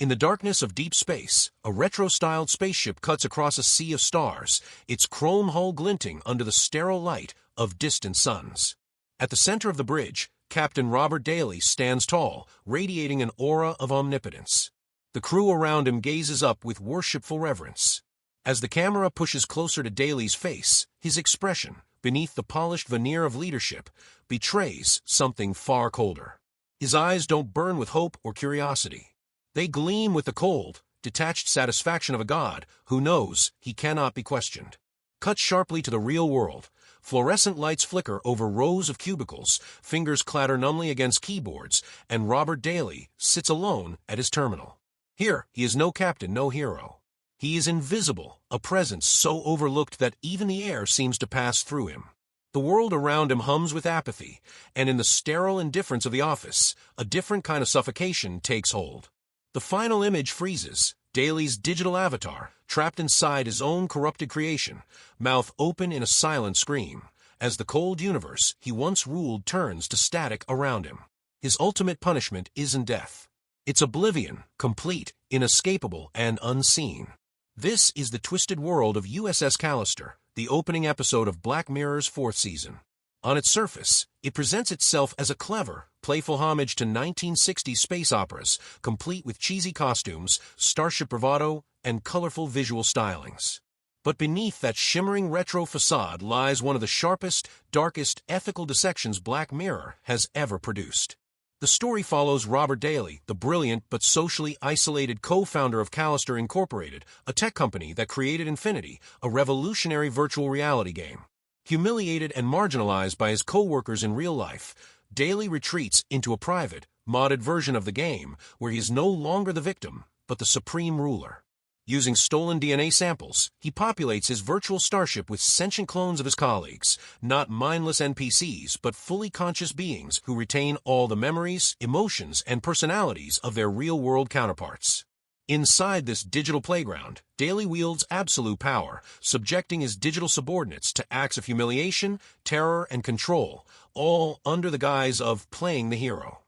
In the darkness of deep space, a retro-styled spaceship cuts across a sea of stars, its chrome hull glinting under the sterile light of distant suns. At the center of the bridge, Captain Robert Daly stands tall, radiating an aura of omnipotence. The crew around him gazes up with worshipful reverence. As the camera pushes closer to Daly's face, his expression, beneath the polished veneer of leadership, betrays something far colder. His eyes don't burn with hope or curiosity. They gleam with the cold, detached satisfaction of a god who knows he cannot be questioned. Cut sharply to the real world. Fluorescent lights flicker over rows of cubicles, fingers clatter numbly against keyboards, and Robert Daly sits alone at his terminal. Here, he is no captain, no hero. He is invisible, a presence so overlooked that even the air seems to pass through him. The world around him hums with apathy, and in the sterile indifference of the office, a different kind of suffocation takes hold. The final image freezes, Daly's digital avatar, trapped inside his own corrupted creation, mouth open in a silent scream, as the cold universe he once ruled turns to static around him. His ultimate punishment isn't death. It's oblivion, complete, inescapable, and unseen. This is the twisted world of USS Callister, the opening episode of Black Mirror's 4th season. On its surface, it presents itself as a clever, playful homage to 1960s space operas, complete with cheesy costumes, starship bravado, and colorful visual stylings. But beneath that shimmering retro facade lies one of the sharpest, darkest ethical dissections Black Mirror has ever produced. The story follows Robert Daly, the brilliant but socially isolated co-founder of Callister Incorporated, a tech company that created Infinity, a revolutionary virtual reality game. Humiliated and marginalized by his co-workers in real life, Daly retreats into a private, modded version of the game where he is no longer the victim, but the supreme ruler. Using stolen DNA samples, he populates his virtual starship with sentient clones of his colleagues, not mindless NPCs, but fully conscious beings who retain all the memories, emotions, and personalities of their real-world counterparts. Inside this digital playground, Daly wields absolute power, subjecting his digital subordinates to acts of humiliation, terror, and control, all under the guise of playing the hero.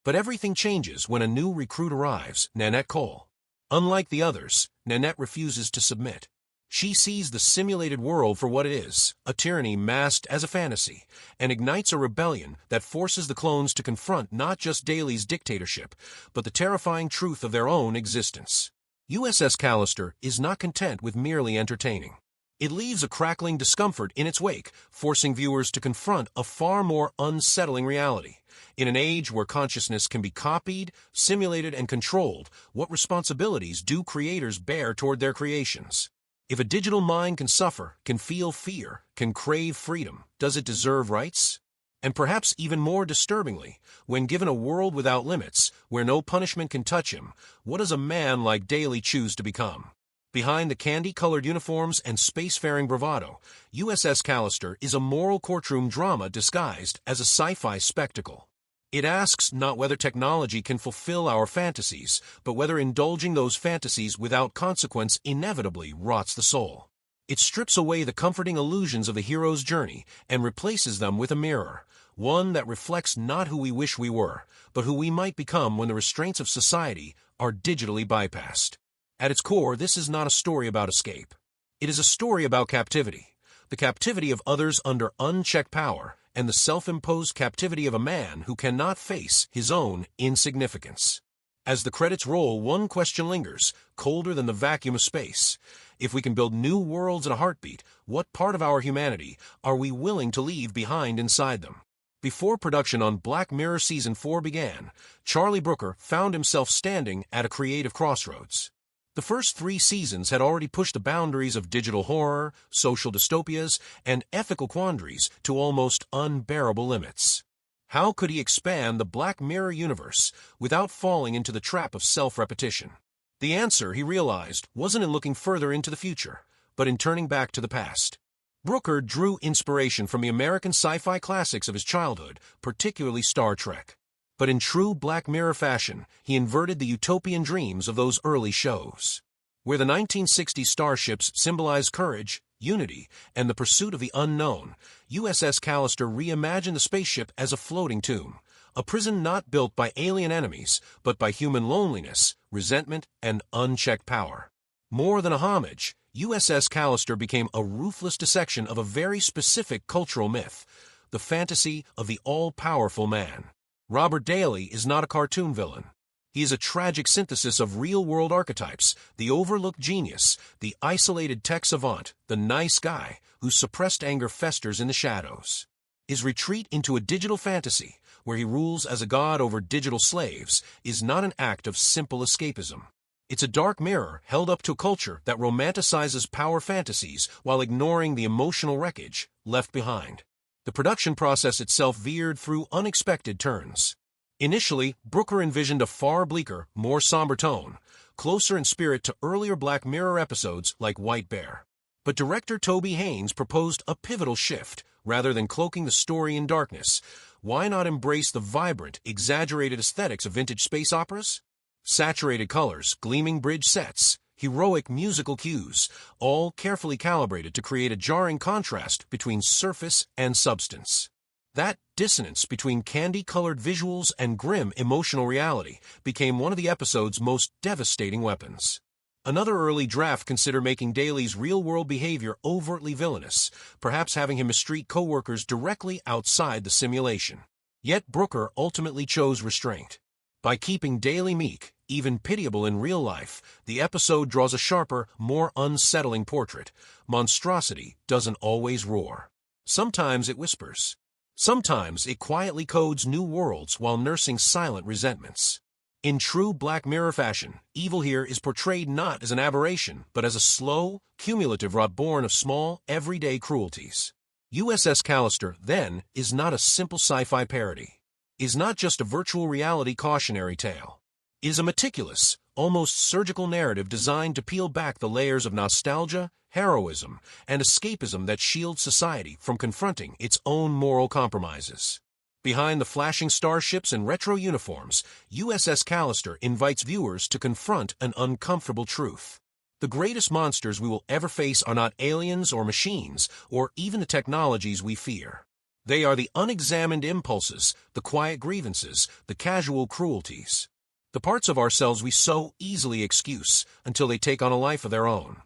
But everything changes when a new recruit arrives, Nanette Cole. Unlike the others, Nanette refuses to submit. She sees the simulated world for what it is, a tyranny masked as a fantasy, and ignites a rebellion that forces the clones to confront not just Daly's dictatorship, but the terrifying truth of their own existence. USS Callister is not content with merely entertaining. It leaves a crackling discomfort in its wake, forcing viewers to confront a far more unsettling reality. In an age where consciousness can be copied, simulated, and controlled, what responsibilities do creators bear toward their creations? If a digital mind can suffer, can feel fear, can crave freedom, does it deserve rights? And perhaps even more disturbingly, when given a world without limits, where no punishment can touch him, what does a man like Daly choose to become? Behind the candy-colored uniforms and spacefaring bravado, USS Callister is a moral courtroom drama disguised as a sci-fi spectacle. It asks not whether technology can fulfill our fantasies, but whether indulging those fantasies without consequence inevitably rots the soul. It strips away the comforting illusions of the hero's journey and replaces them with a mirror, one that reflects not who we wish we were, but who we might become when the restraints of society are digitally bypassed. At its core, this is not a story about escape. It is a story about captivity, the captivity of others under unchecked power, and the self-imposed captivity of a man who cannot face his own insignificance. As the credits roll, one question lingers, colder than the vacuum of space. If we can build new worlds in a heartbeat, what part of our humanity are we willing to leave behind inside them? Before production on Black Mirror Season 4 began, Charlie Brooker found himself standing at a creative crossroads. The first 3 seasons had already pushed the boundaries of digital horror, social dystopias, and ethical quandaries to almost unbearable limits. How could he expand the Black Mirror universe without falling into the trap of self-repetition? The answer, he realized, wasn't in looking further into the future, but in turning back to the past. Brooker drew inspiration from the American sci-fi classics of his childhood, particularly Star Trek. But in true Black Mirror fashion, he inverted the utopian dreams of those early shows. Where the 1960s starships symbolized courage, unity, and the pursuit of the unknown, USS Callister reimagined the spaceship as a floating tomb, a prison not built by alien enemies, but by human loneliness, resentment, and unchecked power. More than a homage, USS Callister became a ruthless dissection of a very specific cultural myth, the fantasy of the all-powerful man. Robert Daly is not a cartoon villain. He is a tragic synthesis of real-world archetypes, the overlooked genius, the isolated tech savant, the nice guy whose suppressed anger festers in the shadows. His retreat into a digital fantasy, where he rules as a god over digital slaves, is not an act of simple escapism. It's a dark mirror held up to a culture that romanticizes power fantasies while ignoring the emotional wreckage left behind. The production process itself veered through unexpected turns. Initially, Brooker envisioned a far bleaker, more somber tone, closer in spirit to earlier Black Mirror episodes like White Bear. But director Toby Haynes proposed a pivotal shift. Rather than cloaking the story in darkness, why not embrace the vibrant, exaggerated aesthetics of vintage space operas? Saturated colors, gleaming bridge sets, heroic musical cues, all carefully calibrated to create a jarring contrast between surface and substance. That dissonance between candy-colored visuals and grim emotional reality became one of the episode's most devastating weapons. Another early draft considered making Daly's real-world behavior overtly villainous, perhaps having him mistreat coworkers directly outside the simulation. Yet Brooker ultimately chose restraint. By keeping Daly meek, even pitiable in real life, the episode draws a sharper, more unsettling portrait. Monstrosity doesn't always roar. Sometimes it whispers. Sometimes it quietly codes new worlds while nursing silent resentments. In true Black Mirror fashion, evil here is portrayed not as an aberration, but as a slow, cumulative rot born of small, everyday cruelties. USS Callister, then, is not a simple sci-fi parody. Is not just a virtual reality cautionary tale. It is a meticulous, almost surgical narrative designed to peel back the layers of nostalgia, heroism, and escapism that shield society from confronting its own moral compromises. Behind the flashing starships and retro uniforms, USS Callister invites viewers to confront an uncomfortable truth. The greatest monsters we will ever face are not aliens or machines, or even the technologies we fear. They are the unexamined impulses, the quiet grievances, the casual cruelties. The parts of ourselves we so easily excuse until they take on a life of their own.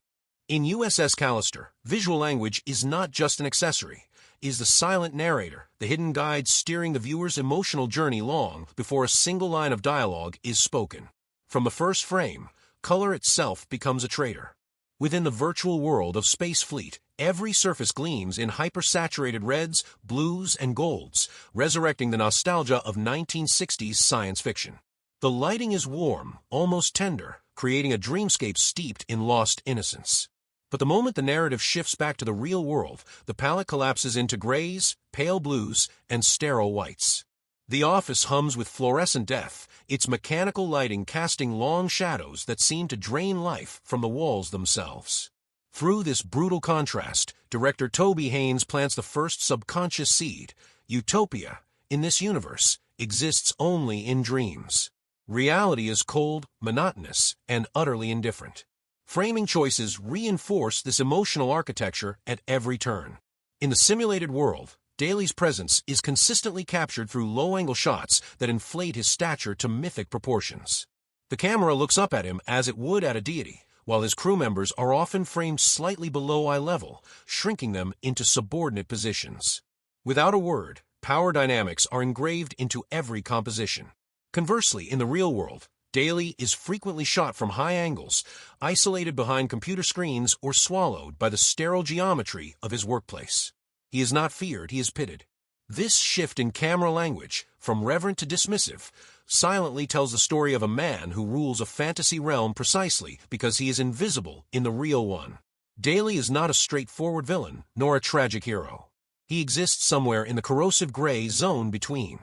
In USS Callister, visual language is not just an accessory. It is the silent narrator, the hidden guide steering the viewer's emotional journey long before a single line of dialogue is spoken. From the first frame, color itself becomes a traitor. Within the virtual world of Space Fleet, every surface gleams in hyper-saturated reds, blues, and golds, resurrecting the nostalgia of 1960s science fiction. The lighting is warm, almost tender, creating a dreamscape steeped in lost innocence. But the moment the narrative shifts back to the real world, the palette collapses into grays, pale blues, and sterile whites. The office hums with fluorescent death, its mechanical lighting casting long shadows that seem to drain life from the walls themselves. Through this brutal contrast, director Toby Haynes plants the first subconscious seed. Utopia, in this universe, exists only in dreams. Reality is cold, monotonous, and utterly indifferent. Framing choices reinforce this emotional architecture at every turn. In the simulated world, Daly's presence is consistently captured through low-angle shots that inflate his stature to mythic proportions. The camera looks up at him as it would at a deity, while his crew members are often framed slightly below eye level, shrinking them into subordinate positions. Without a word, power dynamics are engraved into every composition. Conversely, in the real world, Daly is frequently shot from high angles, isolated behind computer screens or swallowed by the sterile geometry of his workplace. He is not feared, he is pitted. This shift in camera language, from reverent to dismissive, silently tells the story of a man who rules a fantasy realm precisely because he is invisible in the real one. Daly is not a straightforward villain, nor a tragic hero. He exists somewhere in the corrosive gray zone between.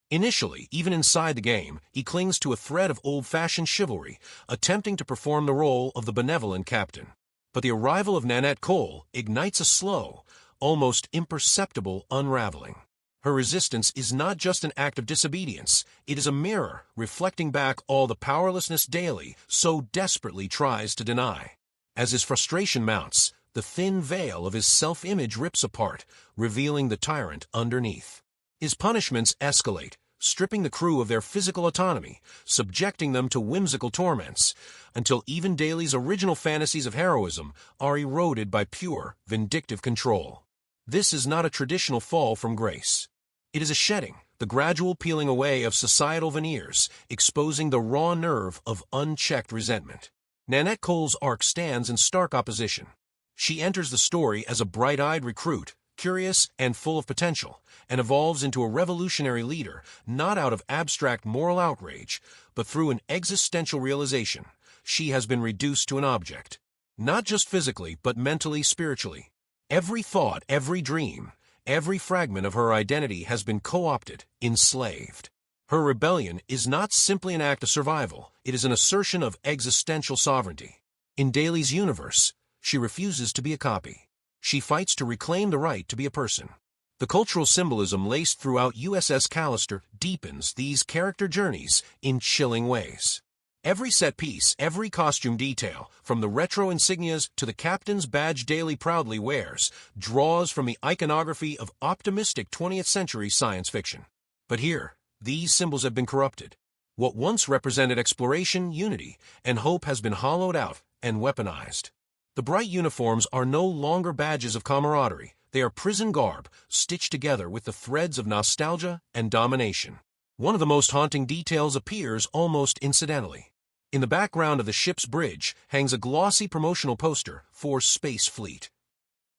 Initially, even inside the game, he clings to a thread of old-fashioned chivalry, attempting to perform the role of the benevolent captain. But the arrival of Nanette Cole ignites a slow, almost imperceptible unraveling. Her resistance is not just an act of disobedience, it is a mirror reflecting back all the powerlessness Daly so desperately tries to deny. As his frustration mounts, the thin veil of his self-image rips apart, revealing the tyrant underneath. His punishments escalate, stripping the crew of their physical autonomy, subjecting them to whimsical torments, until even Daly's original fantasies of heroism are eroded by pure, vindictive control. This is not a traditional fall from grace. It is a shedding, the gradual peeling away of societal veneers, exposing the raw nerve of unchecked resentment. Nanette Cole's arc stands in stark opposition. She enters the story as a bright-eyed recruit, curious and full of potential, and evolves into a revolutionary leader, not out of abstract moral outrage, but through an existential realization. She has been reduced to an object. Not just physically, but mentally, spiritually. Every thought, every dream, every fragment of her identity has been co-opted, enslaved. Her rebellion is not simply an act of survival, it is an assertion of existential sovereignty. In Daly's universe, she refuses to be a copy. She fights to reclaim the right to be a person. The cultural symbolism laced throughout USS Callister deepens these character journeys in chilling ways. Every set piece, every costume detail, from the retro insignias to the captain's badge Daly proudly wears, draws from the iconography of optimistic 20th century science fiction. But here, these symbols have been corrupted. What once represented exploration, unity, and hope has been hollowed out and weaponized. The bright uniforms are no longer badges of camaraderie. They are prison garb, stitched together with the threads of nostalgia and domination. One of the most haunting details appears almost incidentally. In the background of the ship's bridge hangs a glossy promotional poster for Space Fleet.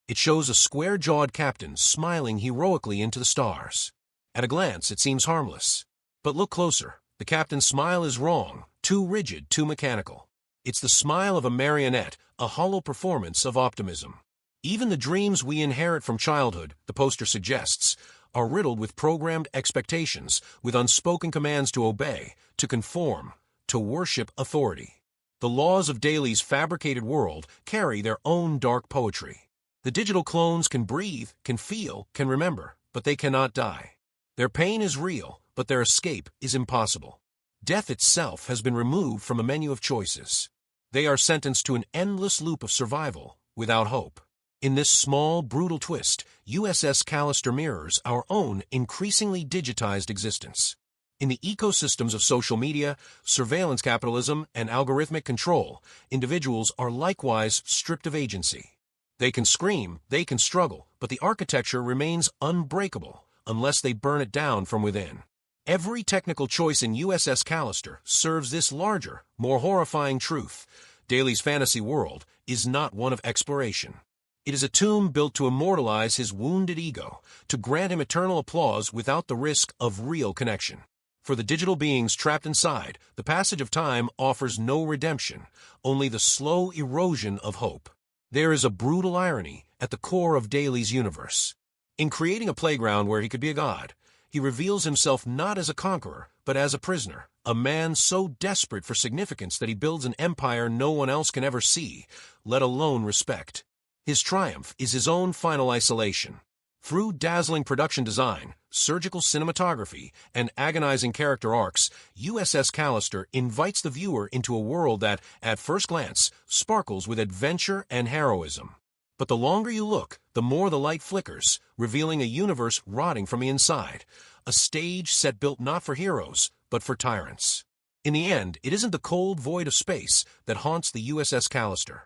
It shows a square-jawed captain smiling heroically into the stars. At a glance, it seems harmless. But look closer. The captain's smile is wrong, too rigid, too mechanical. It's the smile of a marionette, a hollow performance of optimism. Even the dreams we inherit from childhood, the poster suggests, are riddled with programmed expectations, with unspoken commands to obey, to conform, to worship authority. The laws of Daly's fabricated world carry their own dark poetry. The digital clones can breathe, can feel, can remember, but they cannot die. Their pain is real, but their escape is impossible. Death itself has been removed from a menu of choices. They are sentenced to an endless loop of survival without hope. In this small, brutal twist, USS Callister mirrors our own increasingly digitized existence. In the ecosystems of social media, surveillance capitalism, and algorithmic control, individuals are likewise stripped of agency. They can scream, they can struggle, but the architecture remains unbreakable unless they burn it down from within. Every technical choice in USS Callister serves this larger, more horrifying truth. Daly's fantasy world is not one of exploration. It is a tomb built to immortalize his wounded ego, to grant him eternal applause without the risk of real connection. For the digital beings trapped inside, the passage of time offers no redemption, only the slow erosion of hope. There is a brutal irony at the core of Daly's universe. In creating a playground where he could be a god, he reveals himself not as a conqueror, but as a prisoner, a man so desperate for significance that he builds an empire no one else can ever see, let alone respect. His triumph is his own final isolation. Through dazzling production design, surgical cinematography, and agonizing character arcs, USS Callister invites the viewer into a world that, at first glance, sparkles with adventure and heroism. But the longer you look, the more the light flickers, revealing a universe rotting from the inside, a stage set built not for heroes, but for tyrants. In the end, it isn't the cold void of space that haunts the USS Callister.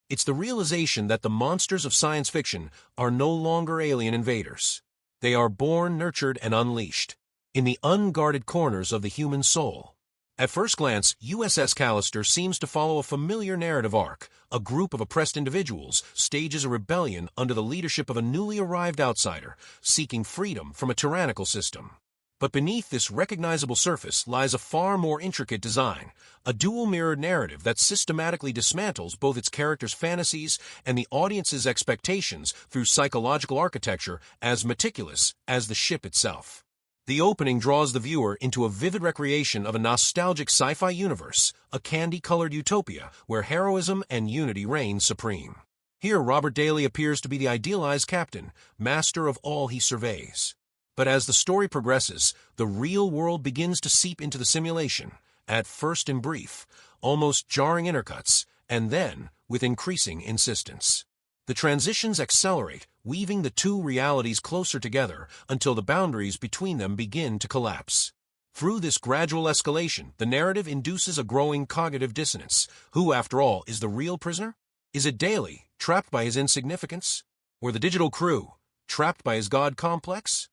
It's the realization that the monsters of science fiction are no longer alien invaders. They are born, nurtured, and unleashed in the unguarded corners of the human soul. At first glance, USS Callister seems to follow a familiar narrative arc. A group of oppressed individuals stages a rebellion under the leadership of a newly arrived outsider, seeking freedom from a tyrannical system. But beneath this recognizable surface lies a far more intricate design, a dual-mirrored narrative that systematically dismantles both its characters' fantasies and the audience's expectations through psychological architecture as meticulous as the ship itself. The opening draws the viewer into a vivid recreation of a nostalgic sci-fi universe, a candy-colored utopia where heroism and unity reign supreme. Here, Robert Daly appears to be the idealized captain, master of all he surveys. But as the story progresses, the real world begins to seep into the simulation, at first in brief, almost jarring intercuts, and then with increasing insistence. The transitions accelerate, weaving the two realities closer together until the boundaries between them begin to collapse. Through this gradual escalation, the narrative induces a growing cognitive dissonance. Who, after all, is the real prisoner? Is it Daly, trapped by his insignificance? Or the digital crew, trapped by his god complex?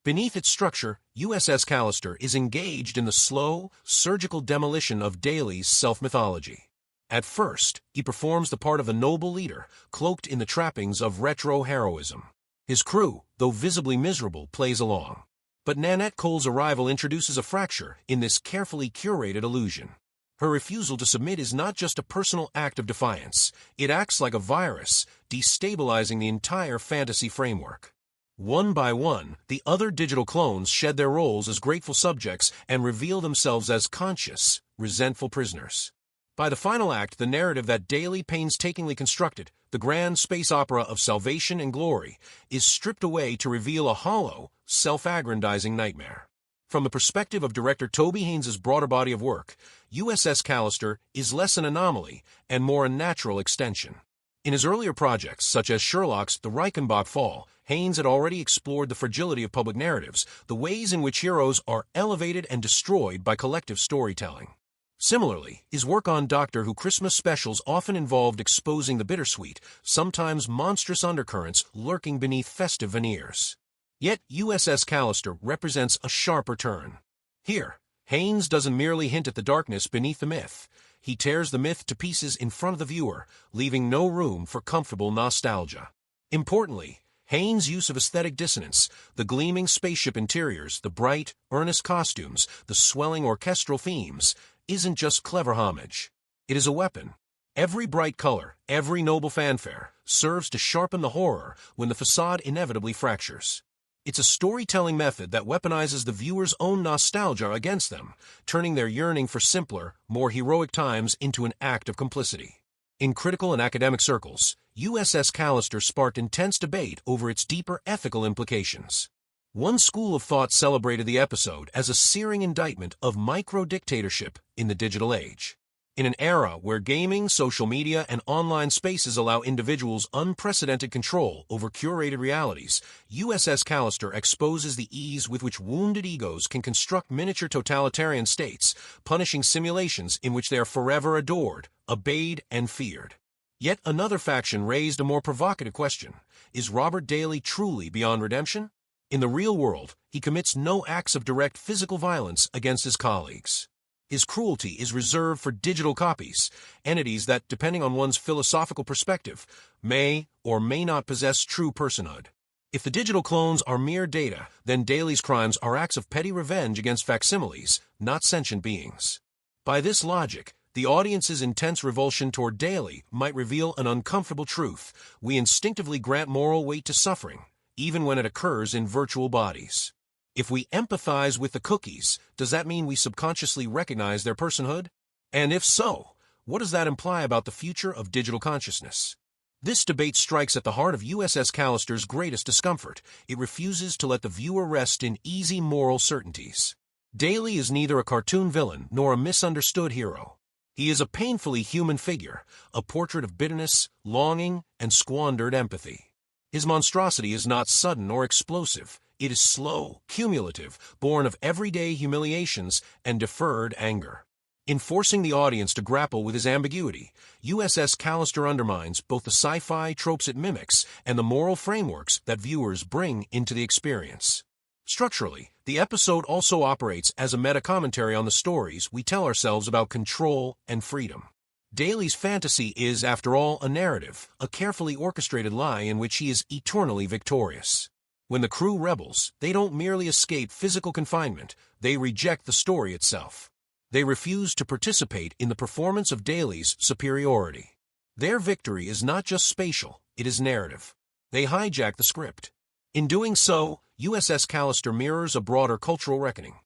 Beneath its structure, USS Callister is engaged in the slow, surgical demolition of Daly's self-mythology. At first, he performs the part of a noble leader, cloaked in the trappings of retro heroism. His crew, though visibly miserable, plays along. But Nanette Cole's arrival introduces a fracture in this carefully curated illusion. Her refusal to submit is not just a personal act of defiance. It acts like a virus, destabilizing the entire fantasy framework. One by one, the other digital clones shed their roles as grateful subjects and reveal themselves as conscious, resentful prisoners. By the final act, the narrative that Daly painstakingly constructed, the grand space opera of salvation and glory, is stripped away to reveal a hollow, self-aggrandizing nightmare. From the perspective of director Toby Haynes' broader body of work, USS Callister is less an anomaly and more a natural extension. In his earlier projects, such as Sherlock's The Reichenbach Fall, Haynes had already explored the fragility of public narratives, the ways in which heroes are elevated and destroyed by collective storytelling. Similarly, his work on Doctor Who Christmas specials often involved exposing the bittersweet, sometimes monstrous undercurrents lurking beneath festive veneers. Yet USS Callister represents a sharper turn. Here, Haynes doesn't merely hint at the darkness beneath the myth. He tears the myth to pieces in front of the viewer, leaving no room for comfortable nostalgia. Importantly, Haynes' use of aesthetic dissonance, the gleaming spaceship interiors, the bright, earnest costumes, the swelling orchestral themes, isn't just clever homage. It is a weapon. Every bright color, every noble fanfare, serves to sharpen the horror when the facade inevitably fractures. It's a storytelling method that weaponizes the viewer's own nostalgia against them, turning their yearning for simpler, more heroic times into an act of complicity. In critical and academic circles, USS Callister sparked intense debate over its deeper ethical implications. One school of thought celebrated the episode as a searing indictment of micro-dictatorship in the digital age. In an era where gaming, social media, and online spaces allow individuals unprecedented control over curated realities, USS Callister exposes the ease with which wounded egos can construct miniature totalitarian states, punishing simulations in which they are forever adored, obeyed, and feared. Yet another faction raised a more provocative question. Is Robert Daly truly beyond redemption? In the real world, he commits no acts of direct physical violence against his colleagues. His cruelty is reserved for digital copies, entities that, depending on one's philosophical perspective, may or may not possess true personhood. If the digital clones are mere data, then Daly's crimes are acts of petty revenge against facsimiles, not sentient beings. By this logic, the audience's intense revulsion toward Daly might reveal an uncomfortable truth. We instinctively grant moral weight to suffering, even when it occurs in virtual bodies. If we empathize with the cookies, does that mean we subconsciously recognize their personhood? And if so, what does that imply about the future of digital consciousness? This debate strikes at the heart of USS Callister's greatest discomfort. It refuses to let the viewer rest in easy moral certainties. Daly is neither a cartoon villain nor a misunderstood hero. He is a painfully human figure, a portrait of bitterness, longing, and squandered empathy. His monstrosity is not sudden or explosive. It is slow, cumulative, born of everyday humiliations and deferred anger. In forcing the audience to grapple with his ambiguity, USS Callister undermines both the sci-fi tropes it mimics and the moral frameworks that viewers bring into the experience. Structurally, the episode also operates as a meta-commentary on the stories we tell ourselves about control and freedom. Daly's fantasy is, after all, a narrative, a carefully orchestrated lie in which he is eternally victorious. When the crew rebels, they don't merely escape physical confinement, they reject the story itself. They refuse to participate in the performance of Daly's superiority. Their victory is not just spatial, it is narrative. They hijack the script. In doing so, USS Callister mirrors a broader cultural reckoning.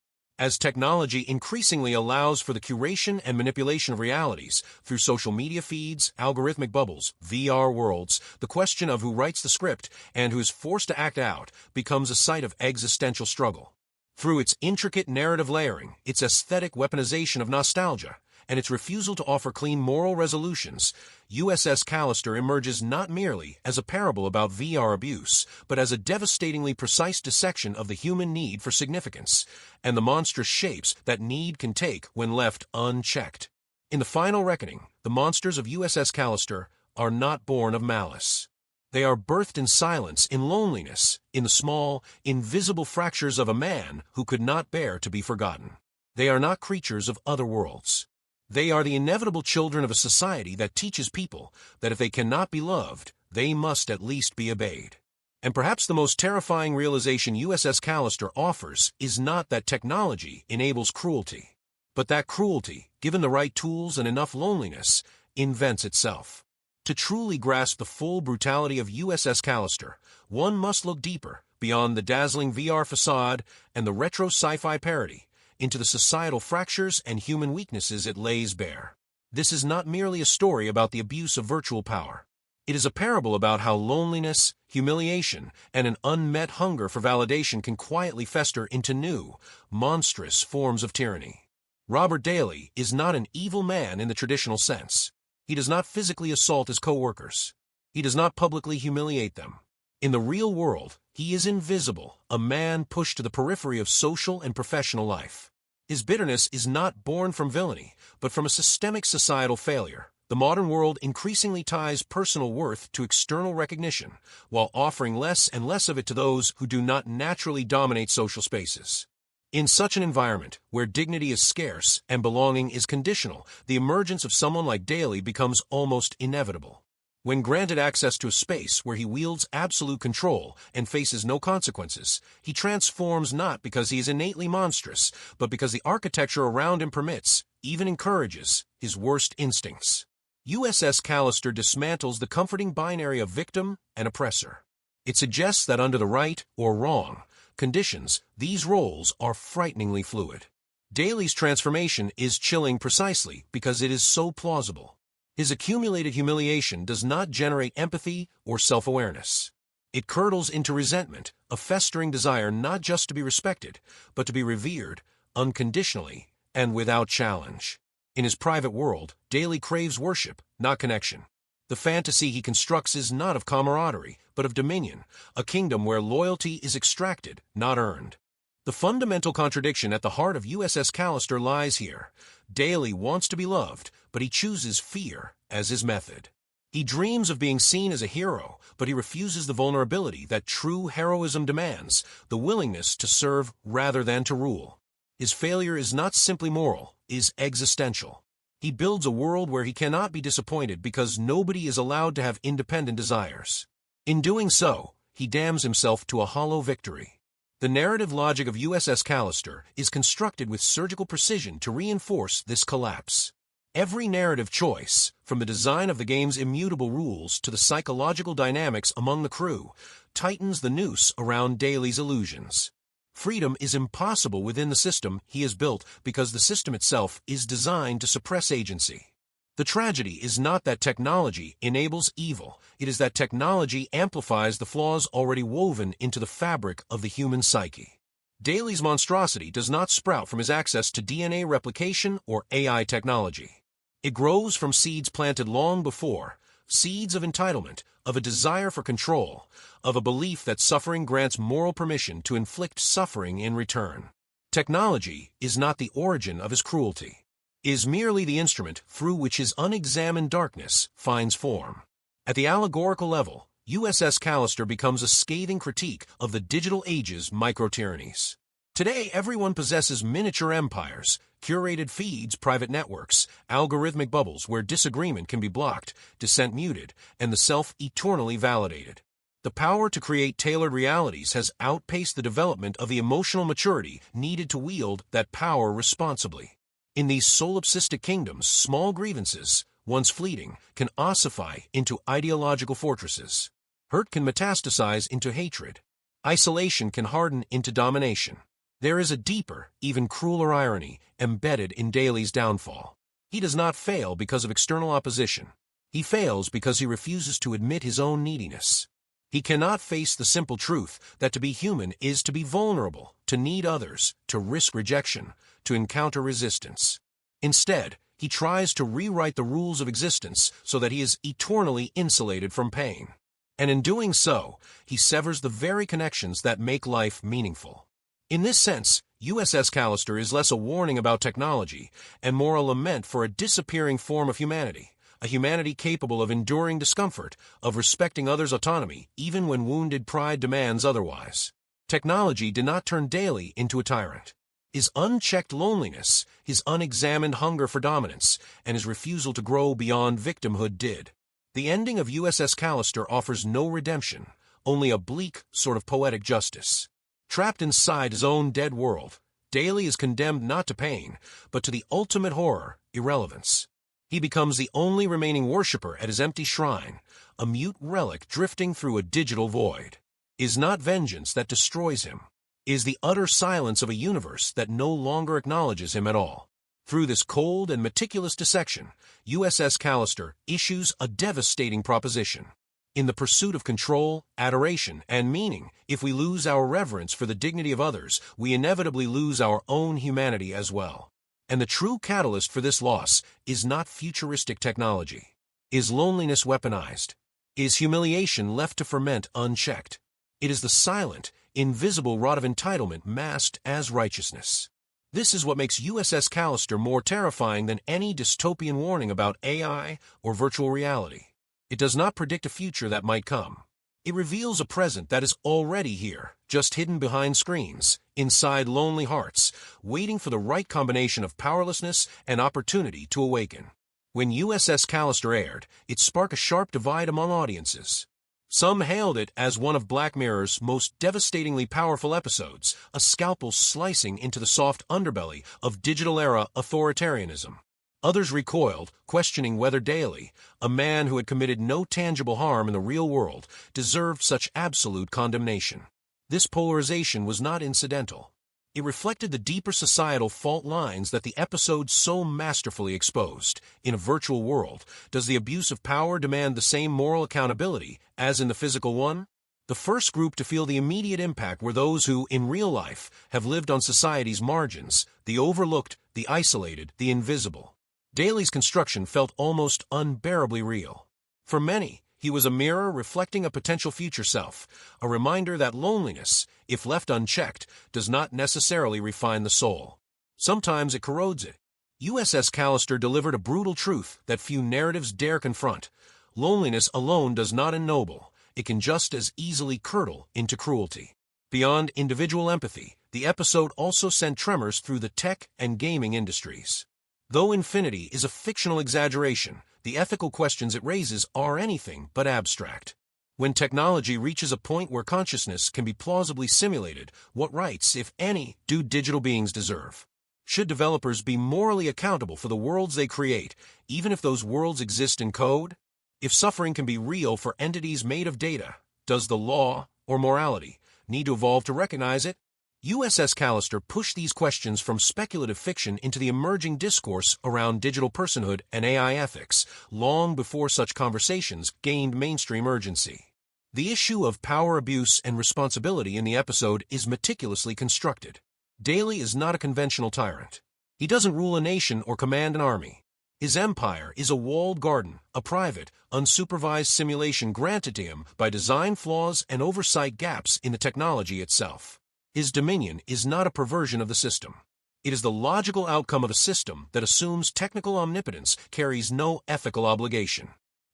As technology increasingly allows for the curation and manipulation of realities through social media feeds, algorithmic bubbles, VR worlds, the question of who writes the script and who is forced to act out becomes a site of existential struggle. Through its intricate narrative layering, its aesthetic weaponization of nostalgia, and its refusal to offer clean moral resolutions, USS Callister emerges not merely as a parable about VR abuse, but as a devastatingly precise dissection of the human need for significance, and the monstrous shapes that need can take when left unchecked. In the final reckoning, the monsters of USS Callister are not born of malice. They are birthed in silence, in loneliness, in the small, invisible fractures of a man who could not bear to be forgotten. They are not creatures of other worlds. They are the inevitable children of a society that teaches people that if they cannot be loved, they must at least be obeyed. And perhaps the most terrifying realization USS Callister offers is not that technology enables cruelty, but that cruelty, given the right tools and enough loneliness, invents itself. To truly grasp the full brutality of USS Callister, one must look deeper, beyond the dazzling VR facade and the retro sci-fi parody, into the societal fractures and human weaknesses it lays bare. This is not merely a story about the abuse of virtual power. It is a parable about how loneliness, humiliation, and an unmet hunger for validation can quietly fester into new, monstrous forms of tyranny. Robert Daly is not an evil man in the traditional sense. He does not physically assault his co-workers. He does not publicly humiliate them. In the real world, he is invisible, a man pushed to the periphery of social and professional life. His bitterness is not born from villainy, but from a systemic societal failure. The modern world increasingly ties personal worth to external recognition, while offering less and less of it to those who do not naturally dominate social spaces. In such an environment, where dignity is scarce and belonging is conditional, the emergence of someone like Daly becomes almost inevitable. When granted access to a space where he wields absolute control and faces no consequences, he transforms not because he is innately monstrous, but because the architecture around him permits, even encourages, his worst instincts. USS Callister dismantles the comforting binary of victim and oppressor. It suggests that under the right or wrong conditions, these roles are frighteningly fluid. Daly's transformation is chilling precisely because it is so plausible. His accumulated humiliation does not generate empathy or self-awareness. It curdles into resentment, a festering desire not just to be respected, but to be revered, unconditionally, and without challenge. In his private world, Daly craves worship, not connection. The fantasy he constructs is not of camaraderie, but of dominion, a kingdom where loyalty is extracted, not earned. The fundamental contradiction at the heart of USS Callister lies here. Daly wants to be loved, but he chooses fear as his method. He dreams of being seen as a hero, but he refuses the vulnerability that true heroism demands, the willingness to serve rather than to rule. His failure is not simply moral, is existential. He builds a world where he cannot be disappointed because nobody is allowed to have independent desires. In doing so, he damns himself to a hollow victory. The narrative logic of USS Callister is constructed with surgical precision to reinforce this collapse. Every narrative choice, from the design of the game's immutable rules to the psychological dynamics among the crew, tightens the noose around Daly's illusions. Freedom is impossible within the system he has built because the system itself is designed to suppress agency. The tragedy is not that technology enables evil, it is that technology amplifies the flaws already woven into the fabric of the human psyche. Daly's monstrosity does not sprout from his access to DNA replication or AI technology. It grows from seeds planted long before, seeds of entitlement, of a desire for control, of a belief that suffering grants moral permission to inflict suffering in return. Technology is not the origin of his cruelty, is merely the instrument through which his unexamined darkness finds form. At the allegorical level, USS Callister becomes a scathing critique of the digital age's micro-tyrannies. Today, everyone possesses miniature empires, curated feeds, private networks, algorithmic bubbles where disagreement can be blocked, dissent muted, and the self eternally validated. The power to create tailored realities has outpaced the development of the emotional maturity needed to wield that power responsibly. In these solipsistic kingdoms, small grievances, once fleeting, can ossify into ideological fortresses. Hurt can metastasize into hatred. Isolation can harden into domination. There is a deeper, even crueler irony embedded in Daly's downfall. He does not fail because of external opposition. He fails because he refuses to admit his own neediness. He cannot face the simple truth that to be human is to be vulnerable, to need others, to risk rejection, to encounter resistance. Instead, He tries to rewrite the rules of existence so that he is eternally insulated from pain. And in doing so, he severs the very connections that make life meaningful. In this sense, USS Callister is less a warning about technology and more a lament for a disappearing form of humanity, a humanity capable of enduring discomfort, of respecting others' autonomy, even when wounded pride demands otherwise. Technology did not turn Daly into a tyrant. His unchecked loneliness, his unexamined hunger for dominance, and his refusal to grow beyond victimhood did. The ending of USS Callister offers no redemption, only a bleak, sort of poetic justice. Trapped inside his own dead world, Daly is condemned not to pain, but to the ultimate horror, irrelevance. He becomes the only remaining worshipper at his empty shrine, a mute relic drifting through a digital void. Is not vengeance that destroys him, is the utter silence of a universe that no longer acknowledges him at all. Through this cold and meticulous dissection, USS Callister issues a devastating proposition. In the pursuit of control, adoration, and meaning, if we lose our reverence for the dignity of others, we inevitably lose our own humanity as well. And the true catalyst for this loss is not futuristic technology. Is loneliness weaponized? Is humiliation left to ferment unchecked? It is the silent, invisible rot of entitlement masked as righteousness. This is what makes USS Callister more terrifying than any dystopian warning about AI or virtual reality. It does not predict a future that might come. It reveals a present that is already here, just hidden behind screens, inside lonely hearts, waiting for the right combination of powerlessness and opportunity to awaken. When USS Callister aired, it sparked a sharp divide among audiences. Some hailed it as one of Black Mirror's most devastatingly powerful episodes, a scalpel slicing into the soft underbelly of digital-era authoritarianism. Others recoiled, questioning whether Daly, a man who had committed no tangible harm in the real world, deserved such absolute condemnation. This polarization was not incidental. It reflected the deeper societal fault lines that the episode so masterfully exposed. In a virtual world, does the abuse of power demand the same moral accountability as in the physical one? The first group to feel the immediate impact were those who, in real life, have lived on society's margins, the overlooked, the isolated, the invisible. Daly's construction felt almost unbearably real. For many, he was a mirror reflecting a potential future self, a reminder that loneliness, if left unchecked, does not necessarily refine the soul. Sometimes it corrodes it. USS Callister delivered a brutal truth that few narratives dare confront. Loneliness alone does not ennoble. It can just as easily curdle into cruelty. Beyond individual empathy, the episode also sent tremors through the tech and gaming industries. Though infinity is a fictional exaggeration, the ethical questions it raises are anything but abstract. When technology reaches a point where consciousness can be plausibly simulated, what rights, if any, do digital beings deserve? Should developers be morally accountable for the worlds they create, even if those worlds exist in code? If suffering can be real for entities made of data, does the law, or morality, need to evolve to recognize it? USS Callister pushed these questions from speculative fiction into the emerging discourse around digital personhood and AI ethics, long before such conversations gained mainstream urgency. The issue of power abuse and responsibility in the episode is meticulously constructed. Daly is not a conventional tyrant. He doesn't rule a nation or command an army. His empire is a walled garden, a private, unsupervised simulation granted to him by design flaws and oversight gaps in the technology itself. His dominion is not a perversion of the system. It is the logical outcome of a system that assumes technical omnipotence carries no ethical obligation.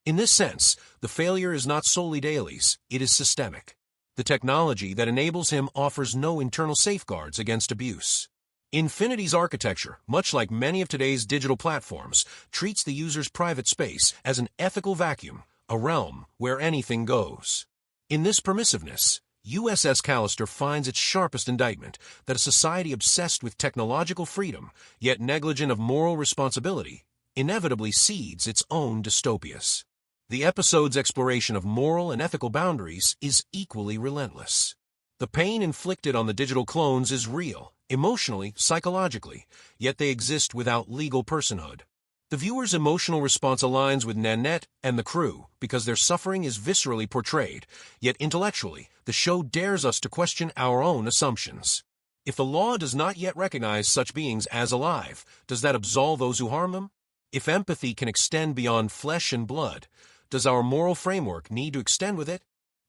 In this sense, the failure is not solely Daly's, it is systemic. The technology that enables him offers no internal safeguards against abuse. Infinity's architecture, much like many of today's digital platforms, treats the user's private space as an ethical vacuum, a realm where anything goes. In this permissiveness, USS Callister finds its sharpest indictment that a society obsessed with technological freedom, yet negligent of moral responsibility, inevitably seeds its own dystopias. The episode's exploration of moral and ethical boundaries is equally relentless. The pain inflicted on the digital clones is real, emotionally, psychologically, yet they exist without legal personhood. The viewer's emotional response aligns with Nanette and the crew because their suffering is viscerally portrayed, yet intellectually, the show dares us to question our own assumptions. If the law does not yet recognize such beings as alive, does that absolve those who harm them? If empathy can extend beyond flesh and blood, does our moral framework need to extend with it?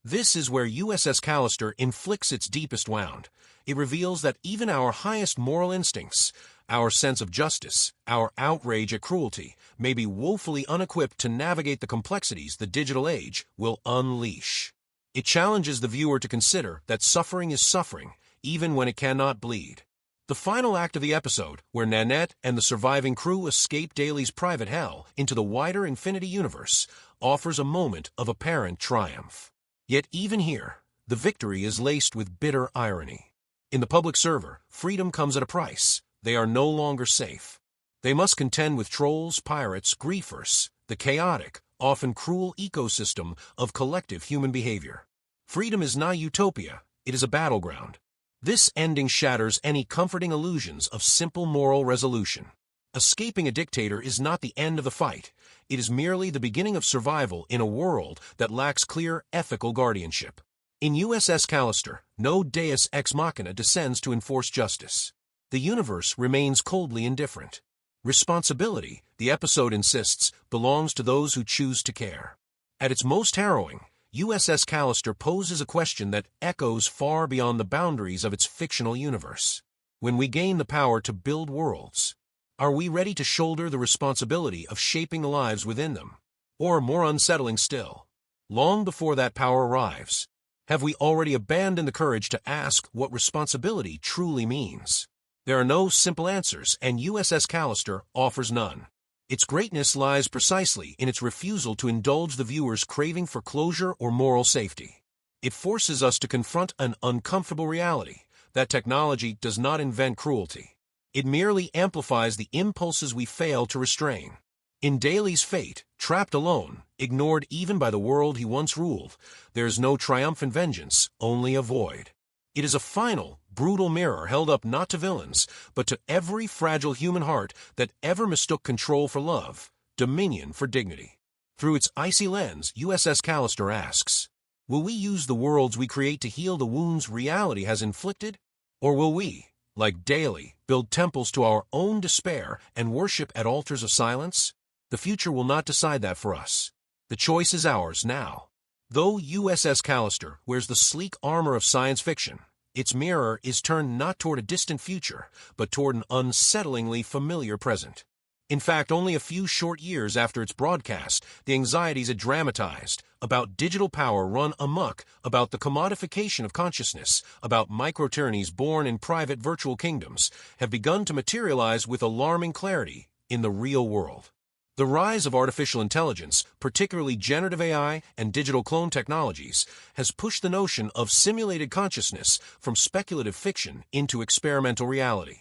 This is where USS Callister inflicts its deepest wound. It reveals that even our highest moral instincts, our sense of justice, our outrage at cruelty, may be woefully unequipped to navigate the complexities the digital age will unleash. It challenges the viewer to consider that suffering is suffering, even when it cannot bleed. The final act of the episode, where Nanette and the surviving crew escape Daly's private hell into the wider Infinity Universe, offers a moment of apparent triumph. Yet even here, the victory is laced with bitter irony. In the public server, freedom comes at a price. They are no longer safe. They must contend with trolls, pirates, griefers, the chaotic, often cruel ecosystem of collective human behavior. Freedom is not utopia, it is a battleground. This ending shatters any comforting illusions of simple moral resolution. Escaping a dictator is not the end of the fight. It is merely the beginning of survival in a world that lacks clear ethical guardianship. In USS Callister, no deus ex machina descends to enforce justice. The universe remains coldly indifferent. Responsibility, the episode insists, belongs to those who choose to care. At its most harrowing, USS Callister poses a question that echoes far beyond the boundaries of its fictional universe. When we gain the power to build worlds, are we ready to shoulder the responsibility of shaping the lives within them? Or, more unsettling still, long before that power arrives, have we already abandoned the courage to ask what responsibility truly means? There are no simple answers, and USS Callister offers none. Its greatness lies precisely in its refusal to indulge the viewer's craving for closure or moral safety. It forces us to confront an uncomfortable reality, that technology does not invent cruelty. It merely amplifies the impulses we fail to restrain. In Daly's fate, trapped alone, ignored even by the world he once ruled, there is no triumphant vengeance, only a void. It is a final, brutal mirror held up not to villains, but to every fragile human heart that ever mistook control for love, dominion for dignity. Through its icy lens, USS Callister asks, will we use the worlds we create to heal the wounds reality has inflicted? Or will we, like Daly, build temples to our own despair and worship at altars of silence? The future will not decide that for us. The choice is ours now. Though USS Callister wears the sleek armor of science fiction, its mirror is turned not toward a distant future, but toward an unsettlingly familiar present. In fact, only a few short years after its broadcast, the anxieties it dramatized about digital power run amok, about the commodification of consciousness, about micro-tyrannies born in private virtual kingdoms, have begun to materialize with alarming clarity in the real world. The rise of artificial intelligence, particularly generative AI and digital clone technologies, has pushed the notion of simulated consciousness from speculative fiction into experimental reality.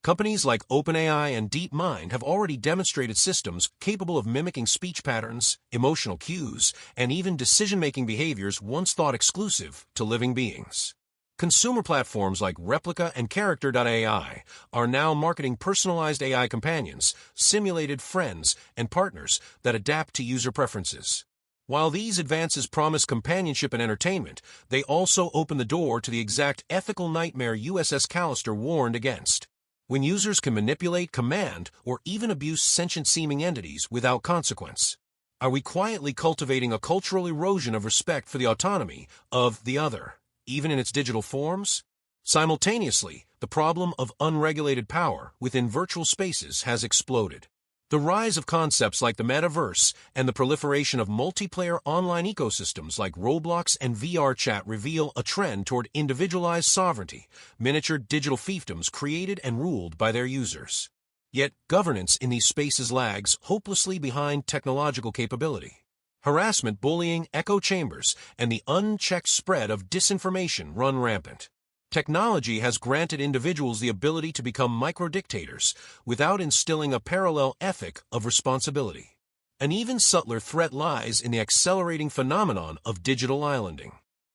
Companies like OpenAI and DeepMind have already demonstrated systems capable of mimicking speech patterns, emotional cues, and even decision-making behaviors once thought exclusive to living beings. Consumer platforms like Replica and Character.ai are now marketing personalized AI companions, simulated friends, and partners that adapt to user preferences. While these advances promise companionship and entertainment, they also open the door to the exact ethical nightmare USS Callister warned against. When users can manipulate, command, or even abuse sentient-seeming entities without consequence. Are we quietly cultivating a cultural erosion of respect for the autonomy of the other, even in its digital forms? Simultaneously, the problem of unregulated power within virtual spaces has exploded. The rise of concepts like the metaverse and the proliferation of multiplayer online ecosystems like Roblox and VR chat reveal a trend toward individualized sovereignty, miniature digital fiefdoms created and ruled by their users. Yet, governance in these spaces lags hopelessly behind technological capability. Harassment, bullying, echo chambers, and the unchecked spread of disinformation run rampant. Technology has granted individuals the ability to become micro-dictators without instilling a parallel ethic of responsibility. An even subtler threat lies in the accelerating phenomenon of digital islanding.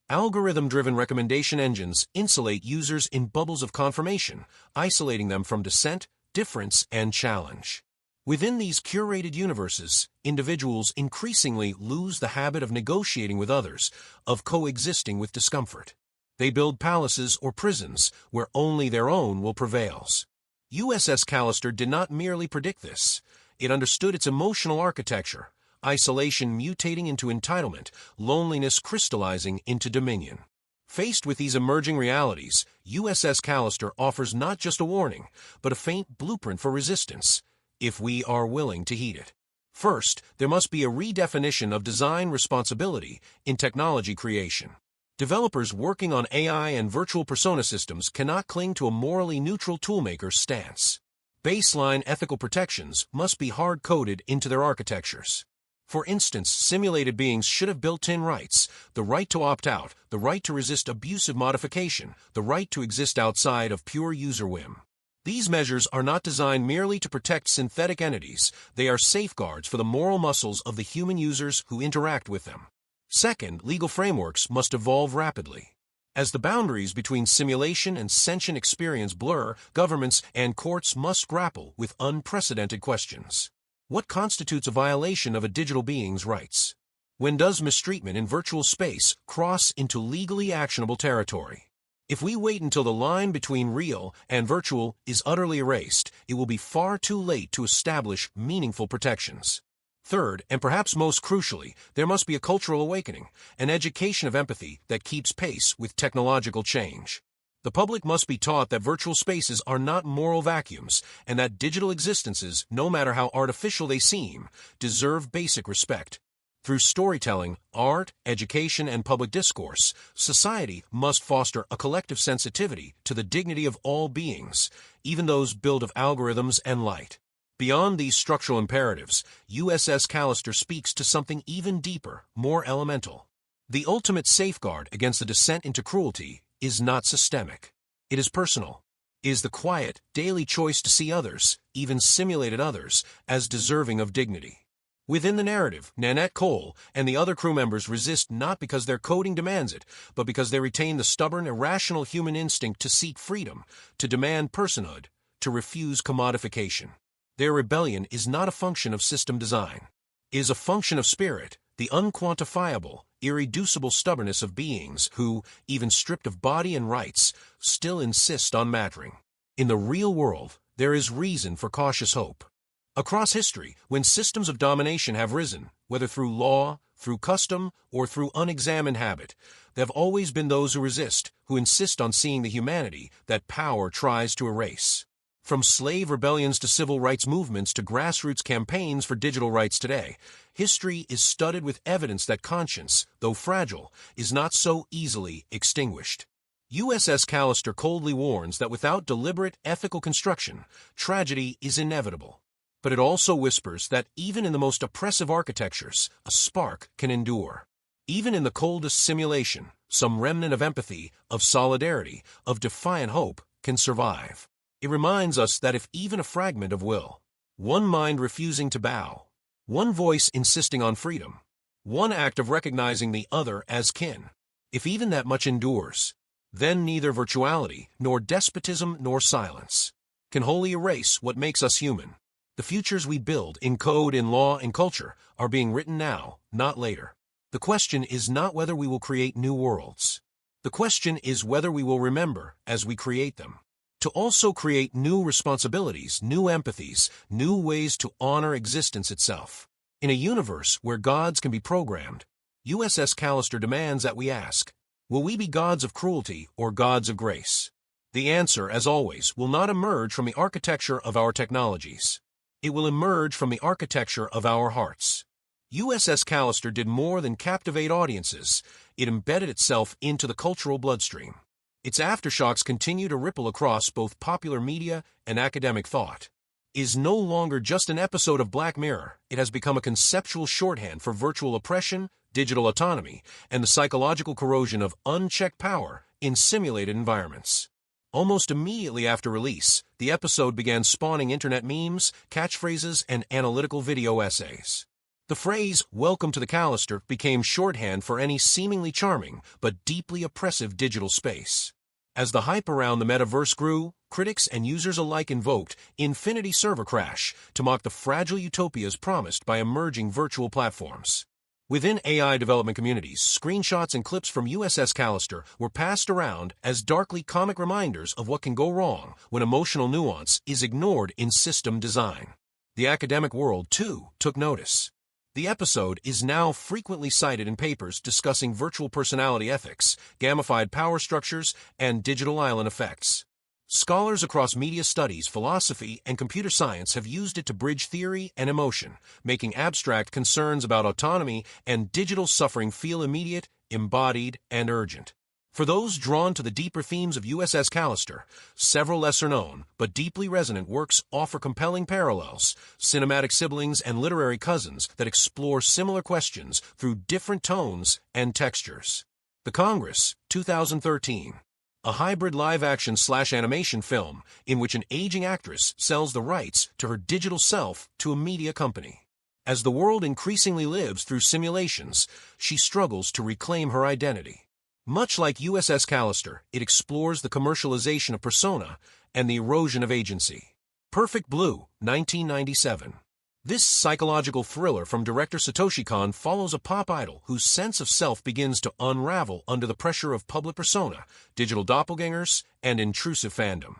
Algorithm-driven recommendation engines insulate users in bubbles of confirmation, isolating them from dissent, difference, and challenge. Within these curated universes, individuals increasingly lose the habit of negotiating with others, of coexisting with discomfort. They build palaces or prisons where only their own will prevail. USS Callister did not merely predict this. It understood its emotional architecture, isolation mutating into entitlement, loneliness crystallizing into dominion. Faced with these emerging realities, USS Callister offers not just a warning, but a faint blueprint for resistance, if we are willing to heed it. First, there must be a redefinition of design responsibility in technology creation. Developers working on AI and virtual persona systems cannot cling to a morally neutral toolmaker's stance. Baseline ethical protections must be hard-coded into their architectures. For instance, simulated beings should have built-in rights: the right to opt out, the right to resist abusive modification, the right to exist outside of pure user whim. These measures are not designed merely to protect synthetic entities, they are safeguards for the moral muscles of the human users who interact with them. Second, legal frameworks must evolve rapidly. As the boundaries between simulation and sentient experience blur, governments and courts must grapple with unprecedented questions. What constitutes a violation of a digital being's rights? When does mistreatment in virtual space cross into legally actionable territory? If we wait until the line between real and virtual is utterly erased, it will be far too late to establish meaningful protections. Third, and perhaps most crucially, there must be a cultural awakening, an education of empathy that keeps pace with technological change. The public must be taught that virtual spaces are not moral vacuums, and that digital existences, no matter how artificial they seem, deserve basic respect. Through storytelling, art, education, and public discourse, society must foster a collective sensitivity to the dignity of all beings, even those built of algorithms and light. Beyond these structural imperatives, USS Callister speaks to something even deeper, more elemental. The ultimate safeguard against the descent into cruelty is not systemic. It is personal. It is the quiet, daily choice to see others, even simulated others, as deserving of dignity. Within the narrative, Nanette Cole and the other crew members resist not because their coding demands it, but because they retain the stubborn, irrational human instinct to seek freedom, to demand personhood, to refuse commodification. Their rebellion is not a function of system design. It is a function of spirit, the unquantifiable, irreducible stubbornness of beings who, even stripped of body and rights, still insist on mattering. In the real world, there is reason for cautious hope. Across history, when systems of domination have risen, whether through law, through custom, or through unexamined habit, there have always been those who resist, who insist on seeing the humanity that power tries to erase. From slave rebellions to civil rights movements to grassroots campaigns for digital rights today, history is studded with evidence that conscience, though fragile, is not so easily extinguished. USS Callister coldly warns that without deliberate ethical construction, tragedy is inevitable. But it also whispers that even in the most oppressive architectures, a spark can endure. Even in the coldest simulation, some remnant of empathy, of solidarity, of defiant hope can survive. It reminds us that if even a fragment of will, one mind refusing to bow, one voice insisting on freedom, one act of recognizing the other as kin, if even that much endures, then neither virtuality, nor despotism, nor silence can wholly erase what makes us human. The futures we build in code, in law, in culture are being written now, not later. The question is not whether we will create new worlds. The question is whether we will remember, as we create them, to also create new responsibilities, new empathies, new ways to honor existence itself. In a universe where gods can be programmed, USS Callister demands that we ask, will we be gods of cruelty or gods of grace? The answer, as always, will not emerge from the architecture of our technologies. It will emerge from the architecture of our hearts. USS Callister did more than captivate audiences. It embedded itself into the cultural bloodstream. Its aftershocks continue to ripple across both popular media and academic thought. It is no longer just an episode of Black Mirror. It has become a conceptual shorthand for virtual oppression, digital autonomy, and the psychological corrosion of unchecked power in simulated environments. Almost immediately after release, the episode began spawning internet memes, catchphrases, and analytical video essays. The phrase, "Welcome to the Callister," became shorthand for any seemingly charming but deeply oppressive digital space. As the hype around the metaverse grew, critics and users alike invoked Infinity Server Crash to mock the fragile utopias promised by emerging virtual platforms. Within AI development communities, screenshots and clips from USS Callister were passed around as darkly comic reminders of what can go wrong when emotional nuance is ignored in system design. The academic world, too, took notice. The episode is now frequently cited in papers discussing virtual personality ethics, gamified power structures, and digital island effects. Scholars across media studies, philosophy, and computer science have used it to bridge theory and emotion, making abstract concerns about autonomy and digital suffering feel immediate, embodied, and urgent. For those drawn to the deeper themes of USS Callister, several lesser-known but deeply resonant works offer compelling parallels, cinematic siblings and literary cousins that explore similar questions through different tones and textures. The Congress, 2013. A hybrid live-action/animation film in which an aging actress sells the rights to her digital self to a media company. As the world increasingly lives through simulations, she struggles to reclaim her identity. Much like USS Callister, it explores the commercialization of persona and the erosion of agency. Perfect Blue, 1997. This psychological thriller from director Satoshi Kon follows a pop idol whose sense of self begins to unravel under the pressure of public persona, digital doppelgangers, and intrusive fandom.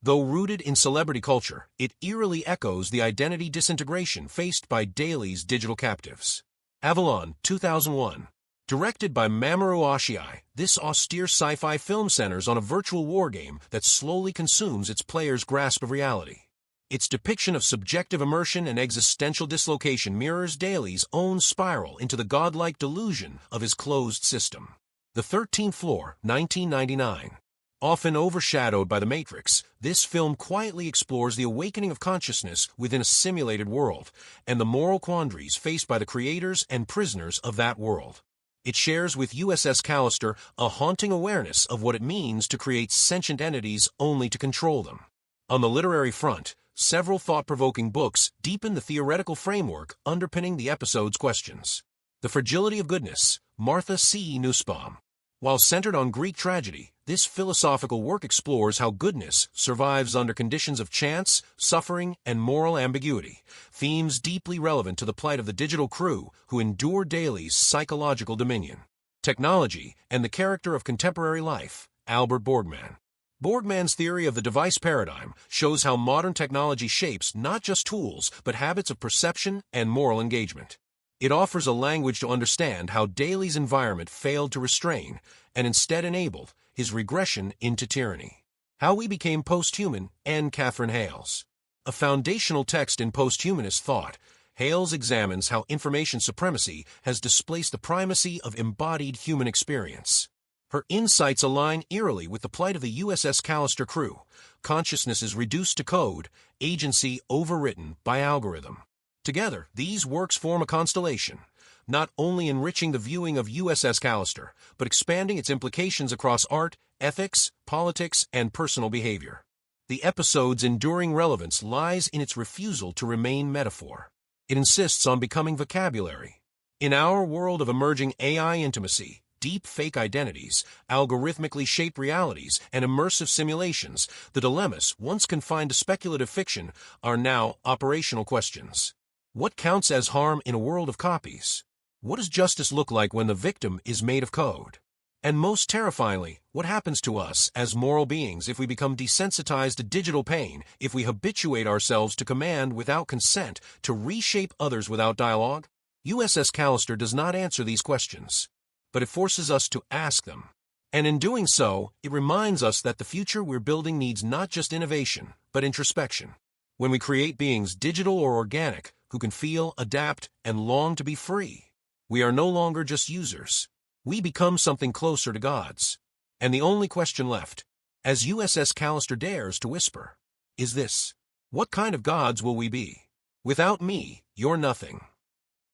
Though rooted in celebrity culture, it eerily echoes the identity disintegration faced by Daly's digital captives. Avalon, 2001. Directed by Mamoru Oshii, this austere sci-fi film centers on a virtual wargame that slowly consumes its players' grasp of reality. Its depiction of subjective immersion and existential dislocation mirrors Daly's own spiral into the godlike delusion of his closed system. The 13th Floor, 1999. Often overshadowed by The Matrix, this film quietly explores the awakening of consciousness within a simulated world and the moral quandaries faced by the creators and prisoners of that world. It shares with USS Callister a haunting awareness of what it means to create sentient entities only to control them. On the literary front, several thought-provoking books deepen the theoretical framework underpinning the episode's questions. The Fragility of Goodness, Martha C. Nussbaum. While centered on Greek tragedy, this philosophical work explores how goodness survives under conditions of chance, suffering, and moral ambiguity, themes deeply relevant to the plight of the digital crew who endure Daly's psychological dominion. Technology and the Character of Contemporary Life, Albert Borgman. Borgman's theory of the device paradigm shows how modern technology shapes not just tools, but habits of perception and moral engagement. It offers a language to understand how Daly's environment failed to restrain, and instead enabled, his regression into tyranny. How We Became Posthuman, and Catherine Hales. A foundational text in posthumanist thought, Hales examines how information supremacy has displaced the primacy of embodied human experience. Her insights align eerily with the plight of the USS Callister crew. Consciousness is reduced to code, agency overwritten by algorithm. Together, these works form a constellation, not only enriching the viewing of USS Callister, but expanding its implications across art, ethics, politics, and personal behavior. The episode's enduring relevance lies in its refusal to remain metaphor. It insists on becoming vocabulary. In our world of emerging AI intimacy, deep fake identities, algorithmically shaped realities, and immersive simulations, the dilemmas, once confined to speculative fiction, are now operational questions. What counts as harm in a world of copies? What does justice look like when the victim is made of code? And most terrifyingly, what happens to us as moral beings if we become desensitized to digital pain, if we habituate ourselves to command without consent, to reshape others without dialogue? USS Callister does not answer these questions, but it forces us to ask them. And in doing so, it reminds us that the future we're building needs not just innovation, but introspection. When we create beings, digital or organic, who can feel, adapt, and long to be free, we are no longer just users. We become something closer to gods. And the only question left, as USS Callister dares to whisper, is this: what kind of gods will we be? Without me, you're nothing.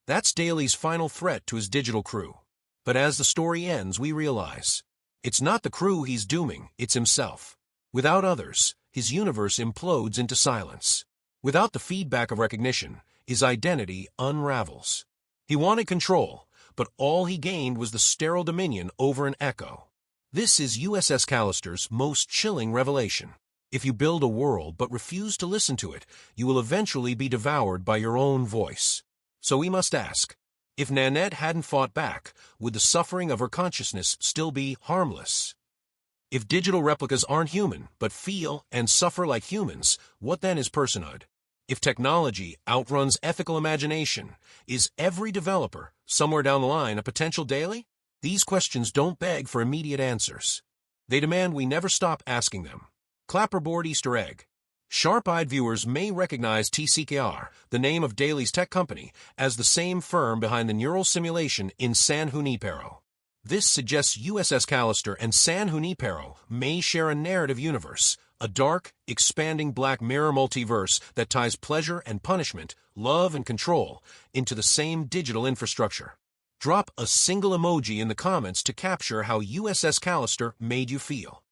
That's Daly's final threat to his digital crew. But as the story ends, we realize, it's not the crew he's dooming, it's himself. Without others, his universe implodes into silence. Without the feedback of recognition, his identity unravels. He wanted control, but all he gained was the sterile dominion over an echo. This is USS Callister's most chilling revelation. If you build a world but refuse to listen to it, you will eventually be devoured by your own voice. So we must ask, if Nanette hadn't fought back, would the suffering of her consciousness still be harmless? If digital replicas aren't human, but feel and suffer like humans, what then is personhood? If technology outruns ethical imagination, is every developer, somewhere down the line, a potential daily? These questions don't beg for immediate answers. They demand we never stop asking them. Clapperboard Easter egg. Sharp-eyed viewers may recognize TCKR, the name of Daly's tech company, as the same firm behind the neural simulation in San Junipero. This suggests USS Callister and San Junipero may share a narrative universe, a dark, expanding Black Mirror multiverse that ties pleasure and punishment, love and control, into the same digital infrastructure. Drop a single emoji in the comments to capture how USS Callister made you feel.